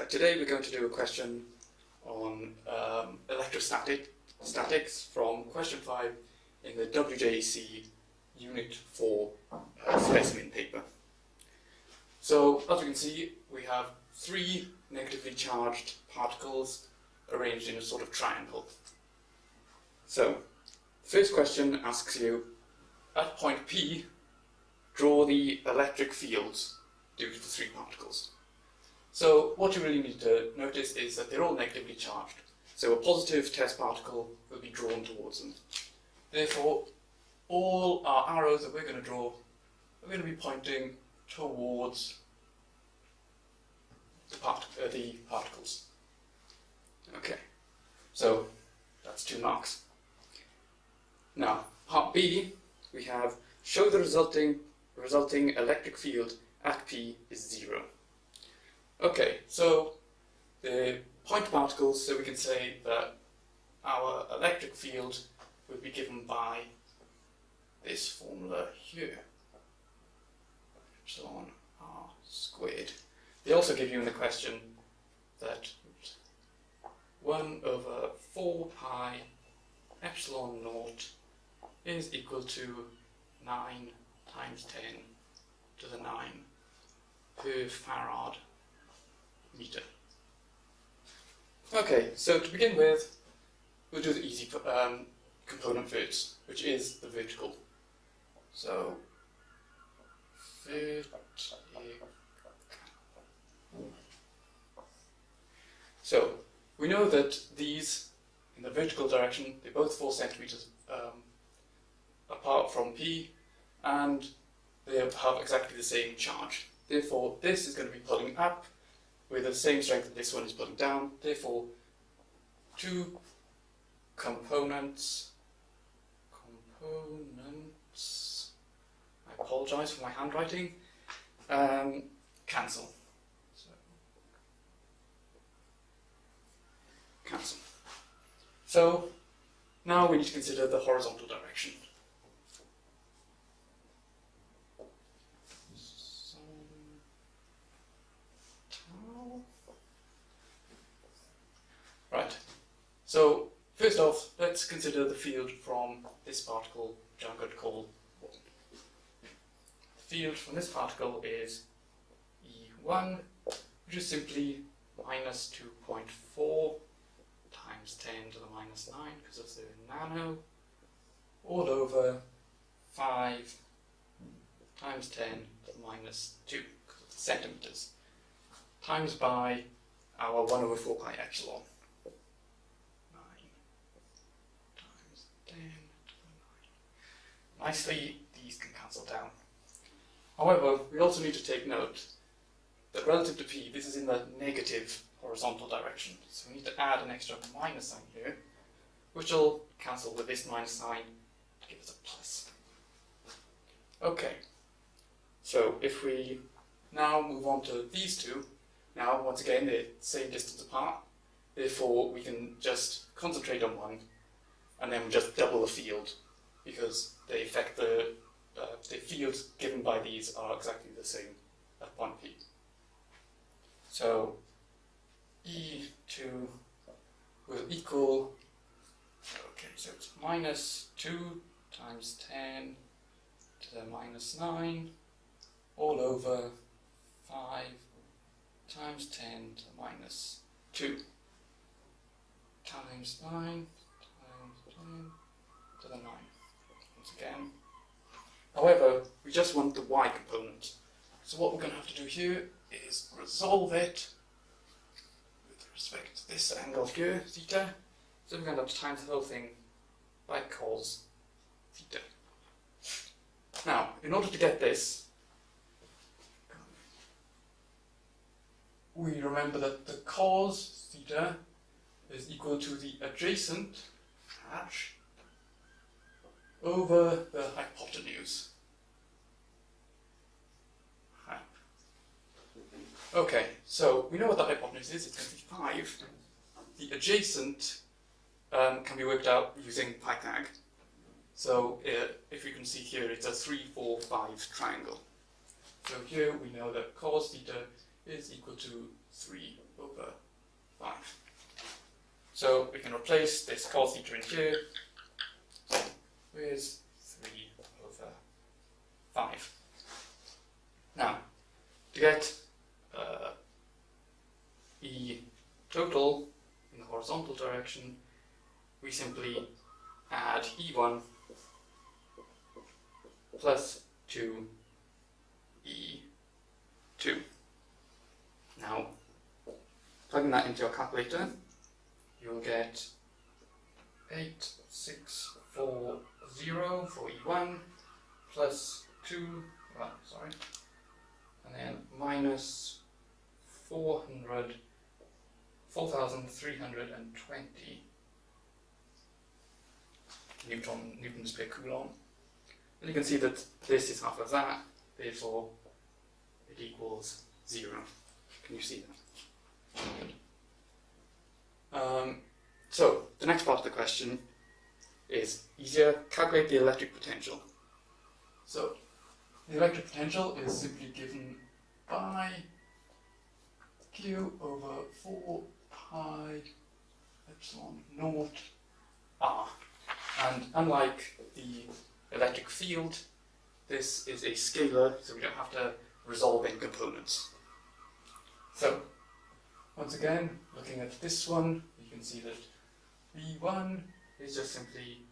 Today we're going to do a question on electrostatics from question 5 in the WJEC Unit 4 specimen paper. So, as you can see, we have 3 negatively charged particles arranged in a sort of triangle. So, the first question asks you, at point P, draw the electric fields due to the 3 particles. So what you really need to notice is that they're all negatively charged. So a positive test particle will be drawn towards them. Therefore, all our arrows that we're going to draw are going to be pointing towards the particles. Okay, so that's 2 marks. Now, part B, we have show the resulting electric field at P is 0. Okay, so the point particles, so we can say that our electric field would be given by this formula here, epsilon r squared. They also give you in the question that 1 over 4 pi epsilon naught is equal to 9 times 10 to the 9 per farad meter. Okay, so to begin with, we'll do the easy component first, which is the vertical. So, vertical. So, we know that these, in the vertical direction, they're both 4 centimeters apart from P, and they have exactly the same charge. Therefore, this is going to be pulling up with the same strength that this one is pulling down. Therefore, 2 components, I apologise for my handwriting, cancel. Cancel. So, now we need to consider the horizontal direction. Right, so first off, let's consider the field from this particle, which I'm going to call 1. The field from this particle is E1, which is simply minus 2.4 times 10 to the minus 9, because of the nano, all over 5 times 10 to the minus 2, because of the centimeters, times by our 1 over 4 pi epsilon. Nicely, these can cancel down. However, we also need to take note that relative to P, this is in the negative horizontal direction. So we need to add an extra minus sign here, which will cancel with this minus sign to give us a plus. Okay, so if we now move on to these 2, now once again they're the same distance apart, therefore we can just concentrate on 1 and then just double the field, because they affect the fields given by these are exactly the same at point P. So E2 will equal, okay, so it's minus 2 times 10 to the minus 9 all over 5 times 10 to the minus 2 times 9 times 10 to the 9. Again. However, we just want the y component. So what we're going to have to do here is resolve it with respect to this angle here, theta. So we're going to have to times the whole thing by cos theta. Now, in order to get this, we remember that the cos theta is equal to the adjacent hatch over the hypotenuse. Okay, so we know what the hypotenuse is, it's going to be 5. The adjacent can be worked out using Pythag. So if you can see here, it's a 3, 4, 5 triangle. So here we know that cos theta is equal to 3 over 5. So we can replace this cos theta in here with 3 over 5. Now, to get E total in the horizontal direction, we simply add E1 plus 2 E2. Now, plugging that into your calculator, you'll get 8640 for E1 plus 2, and then minus 4,320 newtons per coulomb. And you can see that this is half of that, therefore it equals 0. Can you see that? So the next part of the question is easier. Calculate the electric potential. So the electric potential is simply given by Q over 4 pi epsilon naught R. And unlike the electric field, this is a scalar, so we don't have to resolve in components. So, once again, looking at this one, you can see that V1 is just simply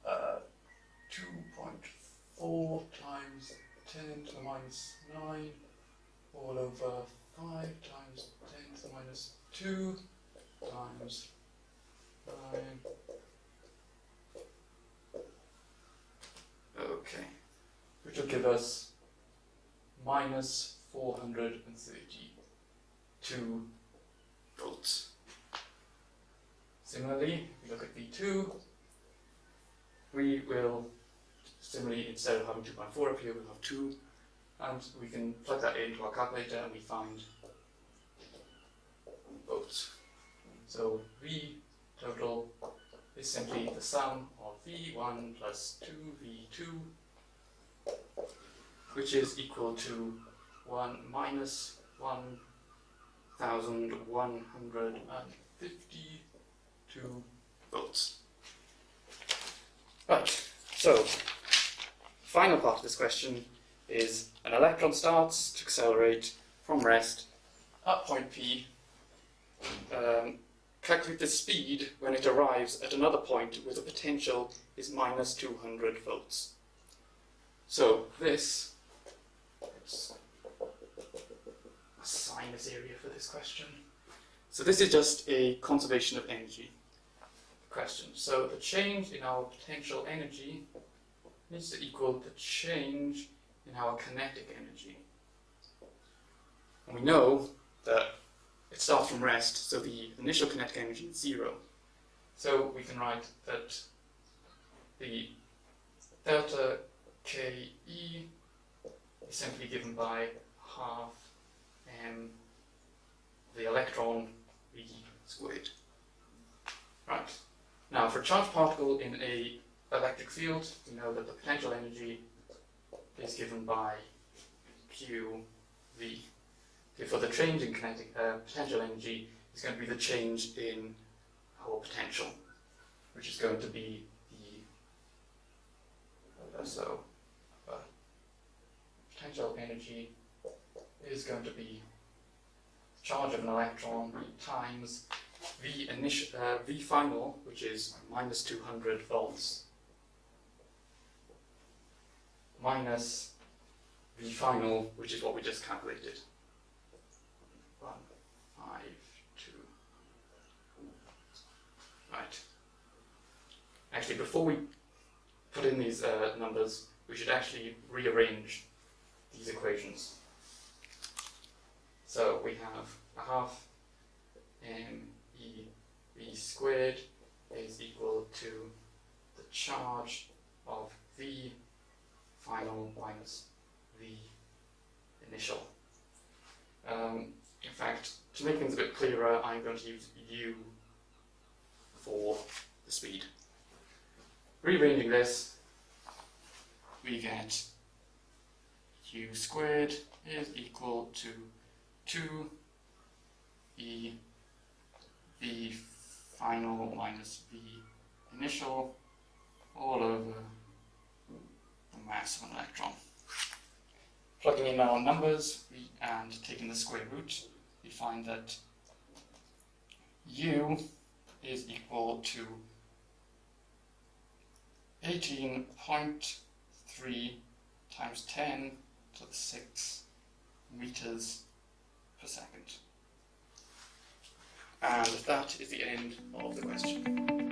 2.4 times 10 to the minus 9 all over 5 times 10 to the minus 2 times 9. Okay, which will give us minus 432 volts. Similarly, if we look at V2, we will similarly, instead of having 2.4 up here, we'll have 2, and we can plug that into our calculator and we find volts. So V total is simply the sum of V1 plus 2V2, which is equal to minus 1,152 volts. Right, so final part of this question is an electron starts to accelerate from rest at point P. Calculate the speed when it arrives at another point where the potential is minus 200 volts. So this, let's assign this area for this question. So this is just a conservation of energy question. So the change in our potential energy needs to equal the change in our kinetic energy. And we know that it starts from rest, so the initial kinetic energy is 0. So we can write that the delta Ke is simply given by half m the electron v squared. Right. Now for a charged particle in a electric field, we know that the potential energy is given by QV. For the change in kinetic potential energy is going to be the change in our potential, which is going to be the potential energy is going to be charge of an electron times V final, which is minus 200 volts, minus V final, which is what we just calculated. 152. Right. Actually, before we put in these numbers, we should actually rearrange these equations. So we have a half MEV squared is equal to the charge of V final minus V initial. In fact, to make things a bit clearer, I'm going to use U for the speed. Rearranging this, we get U squared is equal to 2 E V final minus V initial all over the mass of an electron. Plugging in our numbers and taking the square root, we find that U is equal to 18.3 times 10 to the 6 meters per second. And that is the end of the question.